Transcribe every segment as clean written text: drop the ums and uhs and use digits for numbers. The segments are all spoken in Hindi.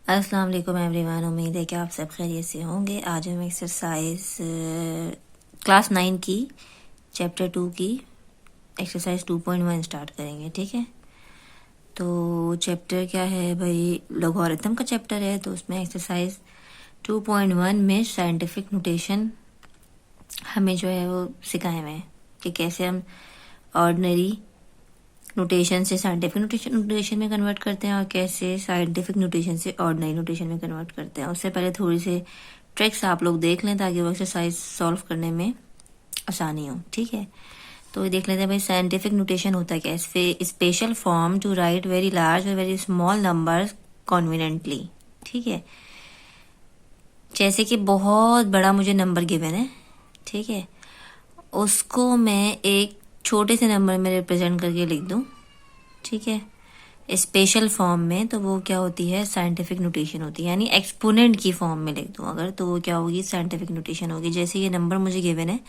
अस्सलाम वालेकुम एवरीवन। उम्मीद है कि आप सब खैरियत से होंगे। आज हम एक्सरसाइज क्लास 9 की चैप्टर 2 की एक्सरसाइज 2.1 स्टार्ट करेंगे। ठीक है, तो चैप्टर क्या है भाई, लॉगरिथम का चैप्टर है। तो उसमें एक्सरसाइज 2.1 में साइंटिफिक नोटेशन हमें जो है वो सिखाए हुए हैं कि कैसे हम ऑर्डिनरी नोटेशन से साइंटिफिक नोटेशन में कन्वर्ट करते हैं और कैसे साइंटिफिक नोटेशन से ऑर्डिनरी नोटेशन में कन्वर्ट करते हैं। उससे पहले थोड़ी सी ट्रिक्स आप लोग देख लें ताकि वो एक्सरसाइज सॉल्व करने में आसानी हो। ठीक है, तो ये देख लेते हैं भाई, साइंटिफिक नोटेशन होता है क्या। Special form to write very large और वेरी स्मॉल नंबर्स कॉन्विनेंटली। ठीक है, जैसे कि बहुत बड़ा मुझे नंबर गिवन है, ठीक है, उसको मैं एक छोटे से नंबर में रिप्रेजेंट करके लिख दूं, ठीक है, स्पेशल फॉर्म में, तो वो क्या होती है, साइंटिफिक नोटेशन होती है। यानी एक्सपोनेंट की फॉर्म में लिख दूं अगर, तो वो क्या होगी, साइंटिफिक नोटेशन होगी। जैसे ये नंबर मुझे गिवन है,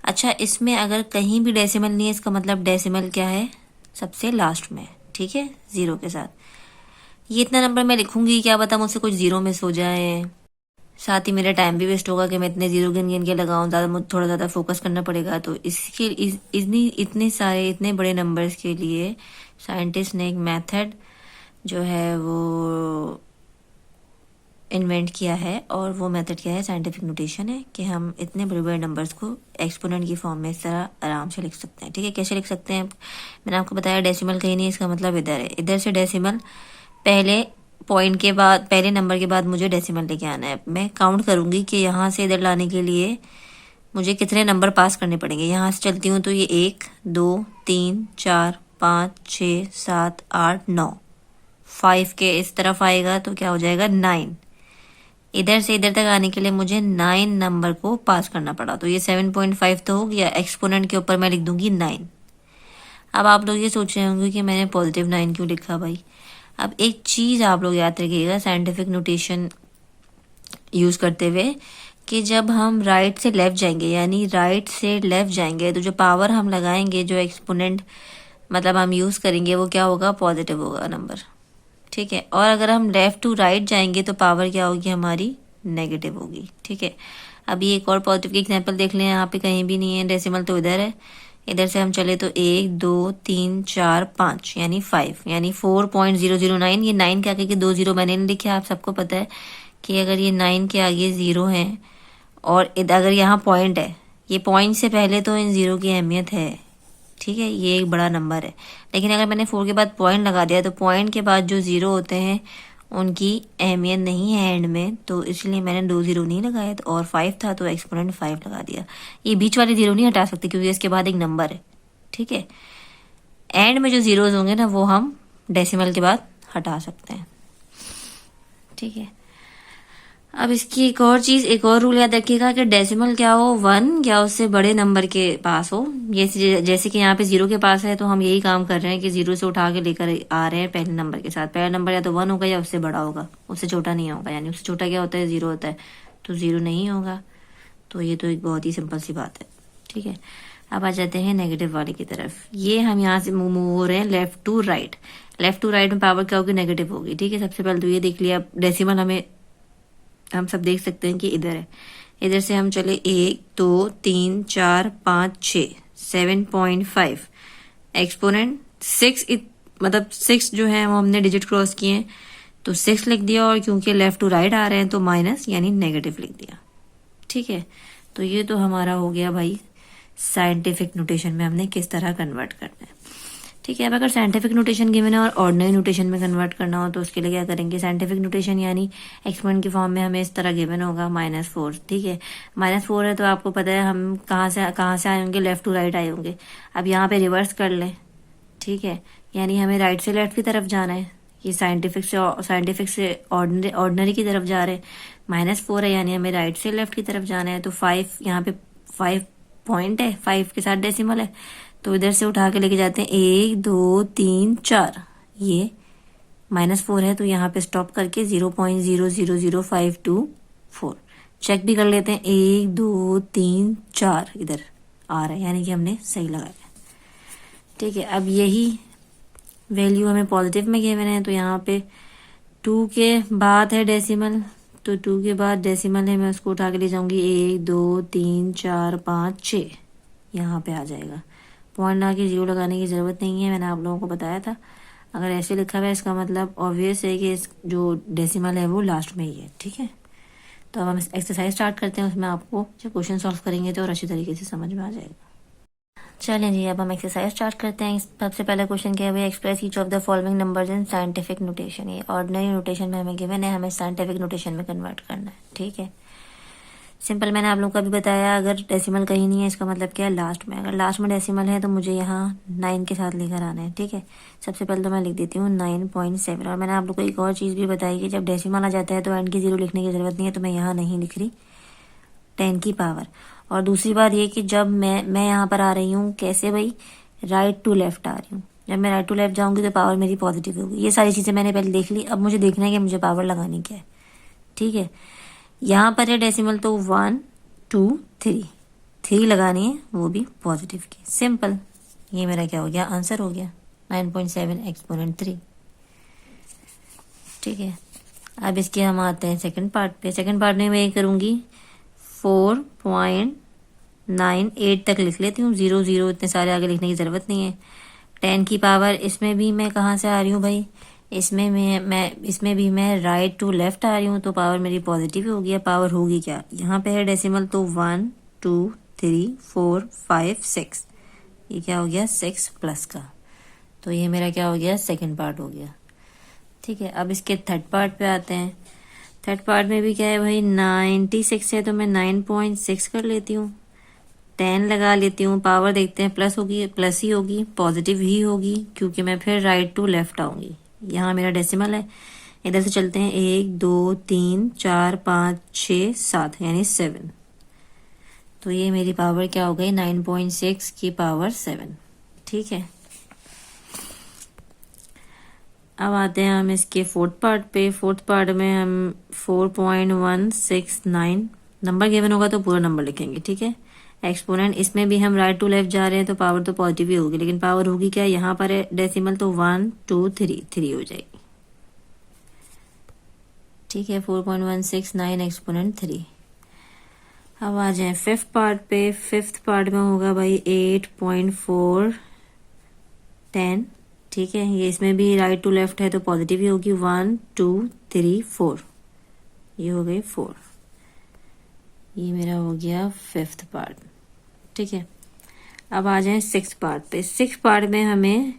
अच्छा इसमें अगर कहीं भी डेसिमल नहीं है, इसका मतलब डेसिमल क्या है, सबसे लास्ट में, ठीक है, जीरो के साथ। ये इतना नंबर मैं लिखूंगी, क्या पता मुझसे कुछ जीरो मिस हो जाए, साथ ही मेरा टाइम भी वेस्ट होगा कि मैं इतने जीरो गिन गिन के लगाऊं, ज़्यादा मुझे थोड़ा ज़्यादा फोकस करना पड़ेगा। तो इसके इतने सारे इतने बड़े नंबर्स के लिए साइंटिस्ट ने एक मेथड जो है वो इन्वेंट किया है, और वो मेथड क्या है, साइंटिफिक नोटेशन है कि हम इतने बड़े बड़े नंबर्स को एक्सपोनेंट की फॉर्म में इस तरह आराम से लिख सकते हैं। ठीक है, कैसे लिख सकते हैं, मैंने आपको बताया डेसिमल कहीं नहीं, इसका मतलब इधर है, इधर से डेसिमल पहले पॉइंट के बाद, पहले नंबर के बाद मुझे डेसिमल लेके आना है। मैं काउंट करूंगी कि यहाँ से इधर लाने के लिए मुझे कितने नंबर पास करने पड़ेंगे। यहाँ से चलती हूँ तो ये 1 2 3 4 5 6 7 8 9, 5 के इस तरफ आएगा तो क्या हो जाएगा 9। इधर से इधर तक आने के लिए मुझे 9 नंबर को पास करना पड़ा, तो ये 7.5 तो हो गया। एक्सपोनेंट के ऊपर मैं लिख दूंगी 9। अब आप लोग ये सोच रहे होंगे कि मैंने पॉजिटिव 9 क्यों लिखा भाई। अब एक चीज आप लोग याद रखिएगा साइंटिफिक नोटेशन यूज करते हुए, कि जब हम राइट से लेफ्ट जाएंगे, यानी राइट से लेफ्ट जाएंगे, तो जो पावर हम लगाएंगे, जो एक्सपोनेंट मतलब हम यूज करेंगे, वो क्या होगा, पॉजिटिव होगा नंबर। ठीक है, और अगर हम लेफ्ट टू राइट जाएंगे तो पावर क्या होगी हमारी, नेगेटिव होगी। ठीक है, अब ये एक और पॉजिटिव की एग्जांपल देख लें। यहाँ पे कहीं भी नहीं है डेसिमल, तो इधर है। इधर से हम चले तो 1 2 3 4 5 यानी 5, यानी 4.009। ये 9 के आगे के 2 जीरो मैंने नहीं लिखे, आप सबको पता है कि अगर ये 9 के आगे जीरो है और अगर यहाँ पॉइंट है, ये पॉइंट से पहले तो इन जीरो की अहमियत है। ठीक है, ये एक बड़ा नंबर है, लेकिन अगर मैंने 4 के बाद पॉइंट लगा दिया तो पॉइंट के बाद जो जीरो होते हैं उनकी अहमियत नहीं है एंड में, तो इसलिए मैंने 2 जीरो नहीं लगाए। तो और 5 था तो एक्सपोनेंट 5 लगा दिया। ये बीच वाले जीरो नहीं हटा सकते क्योंकि इसके बाद एक नंबर है। ठीक है, एंड में जो जीरोज होंगे ना वो हम डेसिमल के बाद हटा सकते हैं। ठीक है, अब इसकी एक और चीज, एक और रूल याद रखिएगा कि डेसिमल क्या हो, 1 या उससे बड़े नंबर के पास हो। ये जैसे कि यहाँ पे जीरो के पास है, तो हम यही काम कर रहे हैं कि जीरो से उठा के लेकर आ रहे हैं पहले नंबर के साथ। पहला नंबर या तो 1 होगा या उससे बड़ा होगा, उससे छोटा नहीं होगा। यानी उससे छोटा क्या होता है, जीरो होता है, तो जीरो नहीं होगा। तो ये तो एक बहुत ही सिंपल सी बात है। ठीक है, अब आ जाते हैं नेगेटिव वाले की तरफ। ये हम यहाँ से मूव हो रहे हैं left to right. Left to right में पावर क्या होगी, नेगेटिव होगी। ठीक है, सबसे पहले तो ये देख लिया, डेसिमल हमें हम सब देख सकते हैं कि इधर है। इधर से हम चले 1 2 3 4 5 6, 7.5 एक्सपोनेंट 6, मतलब 6 जो है वो हमने डिजिट क्रॉस किए हैं तो 6 लिख दिया, और क्योंकि लेफ्ट टू राइट आ रहे हैं तो माइनस यानी नेगेटिव लिख दिया। ठीक है, तो ये तो हमारा हो गया भाई साइंटिफिक नोटेशन में हमने किस तरह कन्वर्ट करना है। ठीक है, अब अगर साइंटिफिक नोटेशन गिवन है और ऑर्डिनरी नोटेशन में कन्वर्ट करना हो तो उसके लिए क्या करेंगे, साइंटिफिक नोटेशन यानी एक्सपोनेंट की फॉर्म में हमें इस तरह गिवन होगा -4। ठीक है, -4 है तो आपको पता है हम कहाँ से आए होंगे, लेफ्ट टू राइट आए होंगे। अब यहाँ पे रिवर्स कर लें। ठीक है, यानी हमें राइट से लेफ्ट की तरफ जाना है। ये साइंटिफिक से ऑर्डिनरी की तरफ जा रहे हैं। -4 है यानी हमें राइट से लेफ्ट की तरफ जाना है। तो 5, यहाँ पे 5 पॉइंट है, 5 के साथ डेसिमल है, तो इधर से उठा के लेके जाते हैं 1 2 3 4। ये -4 है तो यहाँ पे स्टॉप करके 0.000524 चेक भी कर लेते हैं। 1 2 3 4 इधर आ रहा है, यानी कि हमने सही लगाया। ठीक है, अब यही वैल्यू हमें पॉजिटिव में गिवन है, तो यहाँ पे 2 के बाद है डेसिमल, तो 2 के बाद डेसिमल है, मैं उसको उठा के ले जाऊंगी 1 2 3 4 5 6, यहाँ पे आ जाएगा। पॉइंट ना के 0 लगाने की ज़रूरत नहीं है, मैंने आप लोगों को बताया था। अगर ऐसे लिखा हुआ है इसका मतलब ऑब्वियस है कि इस जो डेसिमल है वो लास्ट में ही है, ठीक है। तो अब हम एक्सरसाइज स्टार्ट करते हैं, उसमें आपको जब क्वेश्चन सॉल्व करेंगे तो और अच्छी तरीके से समझ में आ जाएगा। चलें जी, अब हम एक्सरसाइज स्टार्ट करते हैं। सबसे पहला क्वेश्चन क्या है भाई, express each of the following numbers in scientific notation. ये ऑर्डिनरी नोटेशन में हमें गिवन है, हमें साइंटिफिक नोटेशन में कन्वर्ट करना है, ठीक है। सिंपल, मैंने आप लोगों को भी बताया, अगर डेसिमल कहीं नहीं है इसका मतलब क्या है, लास्ट में। अगर लास्ट में डेसिमल है तो मुझे यहाँ 9 के साथ लेकर आना है, ठीक है। सबसे पहले तो मैं लिख देती हूँ 9.7। और मैंने आप लोग को एक और चीज़ भी बताई कि जब डेसिमल आ जाता है तो एंड की 0 लिखने की ज़रूरत नहीं है, तो मैं यहाँ नहीं लिख रही 10 की पावर। और दूसरी बात ये कि जब मैं यहाँ पर आ रही हूँ कैसे भाई, राइट टू लेफ्ट आ रही हूँ। जब मैं राइट टू लेफ्ट जाऊँगी तो पावर मेरी पॉजिटिव होगी। ये सारी चीज़ें मैंने पहले देख ली, अब मुझे देखना है कि मुझे पावर लगानी क्या है, ठीक है। यहाँ पर है डेसिमल, तो 1 2 3 लगानी है, वो भी पॉजिटिव की। सिंपल, ये मेरा क्या हो गया, आंसर हो गया 9.7 एक्सपोनेंट 3, ठीक है। अब इसके हम आते हैं सेकंड पार्ट पे। सेकंड पार्ट में मैं ये करूँगी 4.98 तक लिख लेती हूँ, 0 0 इतने सारे आगे लिखने की ज़रूरत नहीं है। 10 की पावर, इसमें भी मैं कहाँ से आ रही हूँ भाई, इसमें भी मैं राइट टू लेफ्ट आ रही हूँ, तो पावर मेरी पॉजिटिव हो गई। पावर होगी क्या, यहाँ पे है डेसिमल, तो 1 2 3 4 5 6, ये क्या हो गया 6 प्लस का। तो ये मेरा क्या हो गया, सेकंड पार्ट हो गया, ठीक है। अब इसके थर्ड पार्ट पे आते हैं। थर्ड पार्ट में भी क्या है भाई, 96 है तो मैं 9.6 कर लेती हूँ, 10 लगा लेती हूँ। पावर देखते हैं, प्लस होगी, प्लस ही होगी, पॉजिटिव ही होगी, क्योंकि मैं फिर राइट टू लेफ्ट आऊंगी। यहाँ मेरा डेसिमल है, इधर से चलते हैं 1 2 3 4 5 6 7, यानी 7। तो ये मेरी पावर क्या हो गई, 9.6 की पावर 7, ठीक है। अब आते हैं हम इसके फोर्थ पार्ट पे। फोर्थ पार्ट में हम 4.169 नंबर गिवन होगा तो पूरा नंबर लिखेंगे, ठीक है। एक्सपोनेंट, इसमें भी हम राइट टू लेफ्ट जा रहे हैं तो पावर तो पॉजिटिव ही होगी, लेकिन पावर होगी क्या, यहाँ पर है डेसिमल, तो 1 2 3 हो जाएगी, ठीक है। 4.169 एक्सपोनेंट 3। अब आ जाए फिफ्थ पार्ट पे। फिफ्थ पार्ट में होगा भाई 8.410, ठीक है। ये इसमें भी राइट टू लेफ्ट है तो पॉजिटिव ही होगी, 1 2 3 4, ये हो गई 4। ये मेरा हो गया फिफ्थ पार्ट, ठीक है। अब आ जाए सिक्स पार्ट पे। सिक्स पार्ट में हमें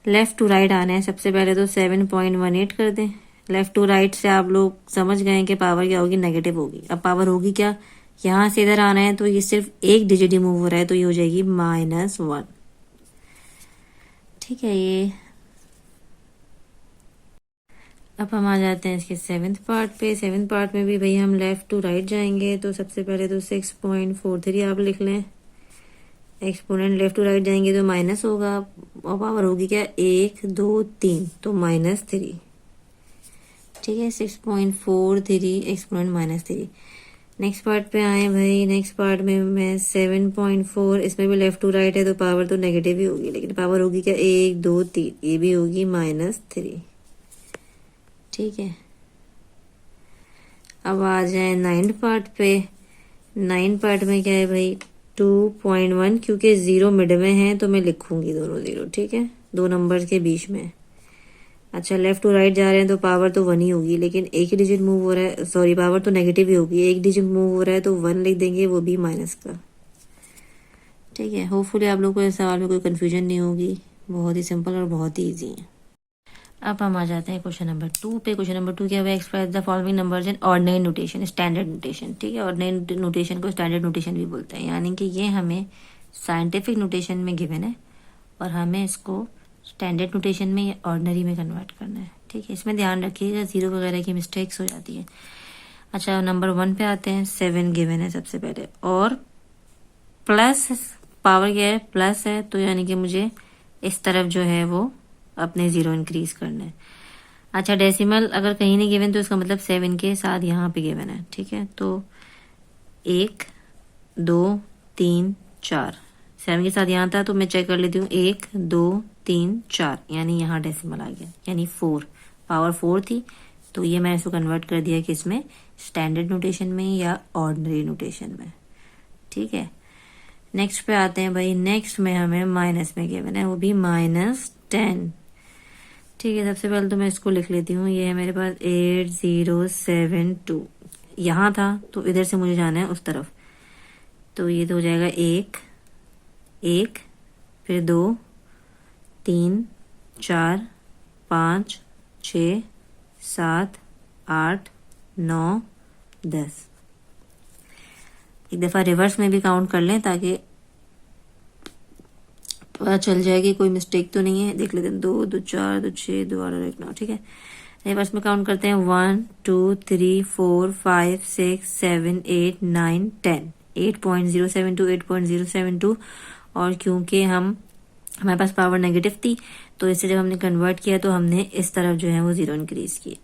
लेफ्ट टू राइट आना है। सबसे पहले तो 7.18 कर दें। लेफ्ट टू राइट से आप लोग समझ गए कि पावर क्या होगी, नेगेटिव होगी। अब पावर होगी क्या, यहाँ से इधर आना है तो ये सिर्फ एक डिजिट ही मूव हो रहा है, तो ये हो जाएगी -1, ठीक है। ये अब हम आ जाते हैं इसके सेवेंथ पार्ट पे। सेवेंथ पार्ट में भी भाई हम लेफ्ट टू राइट जाएंगे, तो सबसे पहले तो 6.43 आप लिख लें। एक्सपोनेंट लेफ्ट टू राइट जाएंगे तो माइनस होगा, और पावर होगी क्या, 1 2 3, तो -3, ठीक है। 6.43 एक्सपोनेंट -3। नेक्स्ट पार्ट पे आए भाई। नेक्स्ट पार्ट में मैं 7.4, इसमें भी लेफ्ट टू राइट है तो पावर तो नेगेटिव ही होगी, लेकिन पावर होगी क्या, 1 2 3, ये भी होगी -3, ठीक है। अब आ जाए नाइन्थ पार्ट पे। नाइन्थ पार्ट में क्या है भाई, 2.1, क्योंकि 0 मिड में है तो मैं लिखूंगी दोनों 0, ठीक है, दो नंबर्स के बीच में। अच्छा, लेफ्ट टू राइट जा रहे हैं तो पावर तो 1 ही होगी, लेकिन एक ही डिजिट मूव हो रहा है, सॉरी पावर तो नेगेटिव ही होगी, एक डिजिट मूव हो रहा है तो 1 लिख देंगे, वो भी माइनस का, ठीक है। होपफुली आप लोग को इस सवाल में कोई कंफ्यूजन नहीं होगी, बहुत ही सिंपल और बहुत ही ईजी है। अब हम आ जाते हैं क्वेश्चन नंबर 2 पे। क्वेश्चन नंबर 2 क्या है, express the following numbers in ordinary notation, standard notation, ठीक है। ऑर्डिनरी नोटेशन को स्टैंडर्ड नोटेशन भी बोलते हैं, यानी कि ये हमें साइंटिफिक नोटेशन में गिवन है और हमें इसको स्टैंडर्ड नोटेशन में या ऑर्डिनरी में कन्वर्ट करना है, ठीक है। इसमें ध्यान रखिएगा 0 वगैरह की मिस्टेक्स हो जाती है। अच्छा, नंबर 1 पे आते हैं। 7 गिवन है सबसे पहले, और प्लस पावर क्या है, प्लस है, तो यानी कि मुझे इस तरफ जो है वो अपने 0 इंक्रीज करना है। अच्छा, डेसिमल अगर कहीं नहीं गिवन तो इसका मतलब 7 के साथ यहाँ पे गिवन है, ठीक है। तो 1 2 3 4, 7 के साथ यहाँ था तो मैं चेक कर लेती हूँ, 1 2 3 4, यानी यहाँ डेसिमल आ गया, यानी 4, पावर 4 थी, तो ये मैंने इसको कन्वर्ट कर दिया कि इसमें स्टैंडर्ड नोटेशन में या ऑर्डिनरी नोटेशन में। ठीक है, नेक्स्ट पे आते हैं भाई। नेक्स्ट में हमें माइनस में गिवन है, वो भी -10। ठीक है, सबसे पहले तो मैं इसको लिख लेती हूँ। ये है मेरे पास 8072, यहाँ था तो इधर से मुझे जाना है उस तरफ, तो ये तो हो जाएगा 1 1, फिर 2 3 4 5 6 7 8 9 10। एक दफा रिवर्स में भी काउंट कर लें ताकि पता चल जाए कि कोई मिस्टेक तो नहीं है। देख लेते हैं, 2 2 4 2 6 2 8 1 9। ठीक है, रिवर्स में काउंट करते हैं। 1 2 3 4 5 6 7 8 9 10। 8.072 8.072। और क्योंकि हमारे पास पावर नेगेटिव थी तो इससे जब हमने कन्वर्ट किया तो हमने इस तरफ जो है वो 0 इंक्रीज की।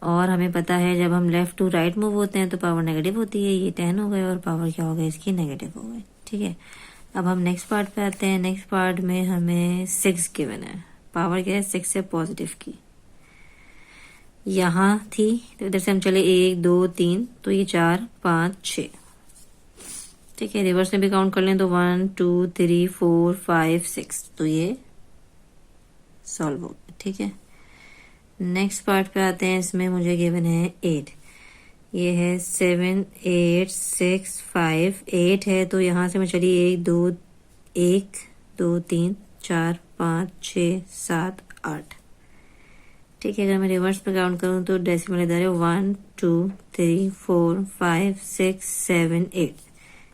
और हमें पता है जब हम लेफ्ट टू राइट मूव होते हैं तो पावर नेगेटिव होती है। ये 10 हो गए और पावर क्या हो गई इसकी, नेगेटिव हो गई। ठीक है, अब हम नेक्स्ट पार्ट पे आते हैं। नेक्स्ट पार्ट में हमें 6 गिवन है, पावर क्या है 6 से पॉजिटिव की। यहाँ थी तो इधर से हम चले 1 2 3, तो ये 4 5 6। ठीक है, रिवर्स में भी काउंट कर लें तो 1 2 3 4 5 6, तो ये सॉल्व हो गया। ठीक है, नेक्स्ट पार्ट पे आते हैं। इसमें मुझे गिवन है 8। ये है 7 8 6 5 8 है, तो यहाँ से मैं चली 1 2 3 4 5 6 7 8। ठीक है, अगर मैं रिवर्स पे काउंट करूँ तो डेसिमल इधर है 1 2 3 4 5 6 7 8।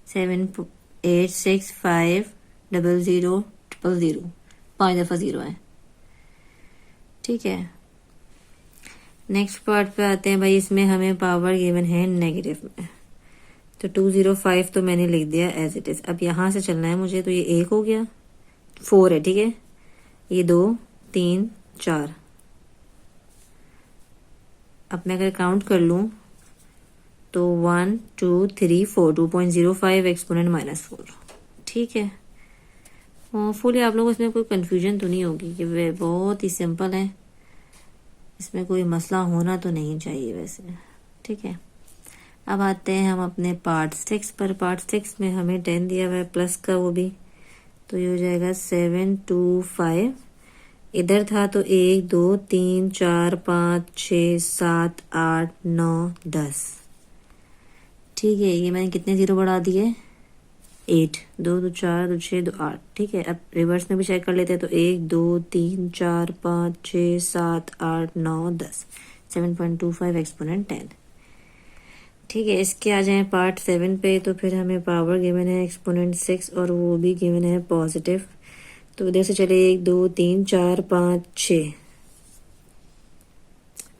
7 8 6 5 0 0 0 0, 5 दफा 0 है। ठीक है, नेक्स्ट पार्ट पे आते हैं भाई। इसमें हमें पावर गिवन है नेगेटिव में, तो 205 तो मैंने लिख दिया एज इट इज। अब यहाँ से चलना है मुझे, तो ये 1 हो गया, 4 है। ठीक है, ये 2 3 4। अब मैं अगर काउंट कर लूं तो 1 2 3 4, 2.05 एक्सपोनेंट -4। ठीक है, होपफुली आप लोगों को इसमें कोई कंफ्यूजन तो नहीं होगी कि वे बहुत ही सिंपल है, इसमें कोई मसला होना तो नहीं चाहिए वैसे। ठीक है, अब आते हैं हम अपने पार्ट 6 पर। पार्ट 6 में हमें 10 दिया हुआ है प्लस का, वो भी तो ये हो जाएगा 7 2 5। इधर था तो 1 2 3 4 5 6 7 8 9 10। ठीक है, ये मैंने कितने 0 बढ़ा दिए, 8। 2 2 4 2 6 2 8। ठीक है, अब रिवर्स में भी चेक कर लेते हैं तो 1 2 3 4 5 6 7 8 9 10। 7.25 एक्सपोनेंट 10। ठीक है, इसके आ जाए पार्ट 7 पे, तो फिर हमें पावर गिवन है एक्सपोनेंट 6 और वो भी गिवन है पॉजिटिव। तो इधर से चले 1 2 3 4 5 6।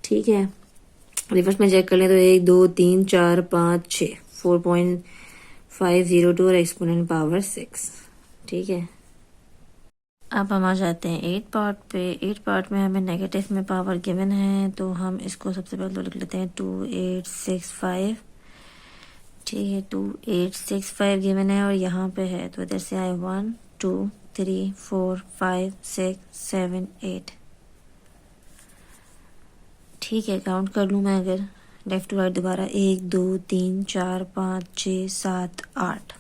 ठीक है, रिवर्स में चेक कर लें तो 1 2 3 4 5 6, 4.502 और एक्सपोनेंट पावर 6। ठीक है, अब हम आ जाते हैं 8 पार्ट पे। 8 पार्ट में हमें नेगेटिव में पावर गिवन है, तो हम इसको सबसे पहले तो लिख लेते हैं 2865। ठीक है, 2865 गिवन है और यहाँ पे है, तो इधर से आए 1 2 3 4 5 6 7 8। ठीक है, काउंट कर लूँ मैं अगर लेफ्ट टू राइट दोबारा, 1 2 3 4 5 6 7 8,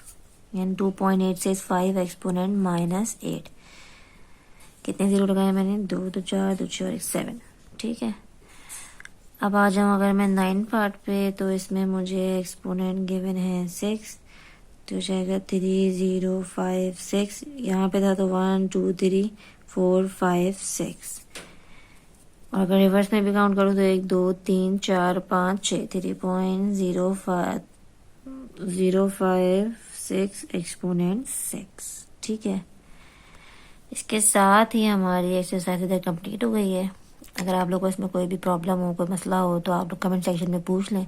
यानी 2.865 एक्सपोनेंट -8। कितने 0 लगाए मैंने, 2 2 4 2 6 और 1 7। ठीक है, अब आ जाऊँ अगर मैं 9 पार्ट पे, तो इसमें मुझे एक्सपोनेंट गिवन है 6, तो जाएगा 3 0 5 6। यहाँ पे था तो 1 2 3 4 5 6। और अगर रिवर्स में भी काउंट करूँ तो 1 2 3 4 5 6, 3.056 एक्सपोनेंट 6। ठीक है, इसके साथ ही हमारी एक्सरसाइज इधर कंप्लीट हो गई है। अगर आप लोगों को इसमें कोई भी प्रॉब्लम हो, कोई मसला हो, तो आप लोग कमेंट सेक्शन में पूछ लें।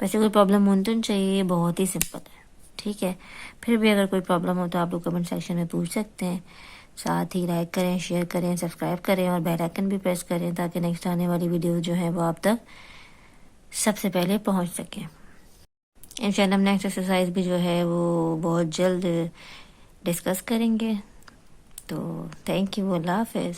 वैसे कोई प्रॉब्लम होनी तो नहीं चाहिए, बहुत ही सिंपल है। ठीक है, फिर भी अगर कोई प्रॉब्लम हो तो आप लोग कमेंट सेक्शन में पूछ सकते हैं। साथ ही लाइक करें, शेयर करें, सब्सक्राइब करें और बेल आइकन भी प्रेस करें ताकि नेक्स्ट आने वाली वीडियो जो है वो आप तक सबसे पहले पहुंच सके। इंशाल्लाह हम नेक्स्ट एक्सरसाइज भी जो है वो बहुत जल्द डिस्कस करेंगे। तो थैंक यू, अल्लाह हाफिज़।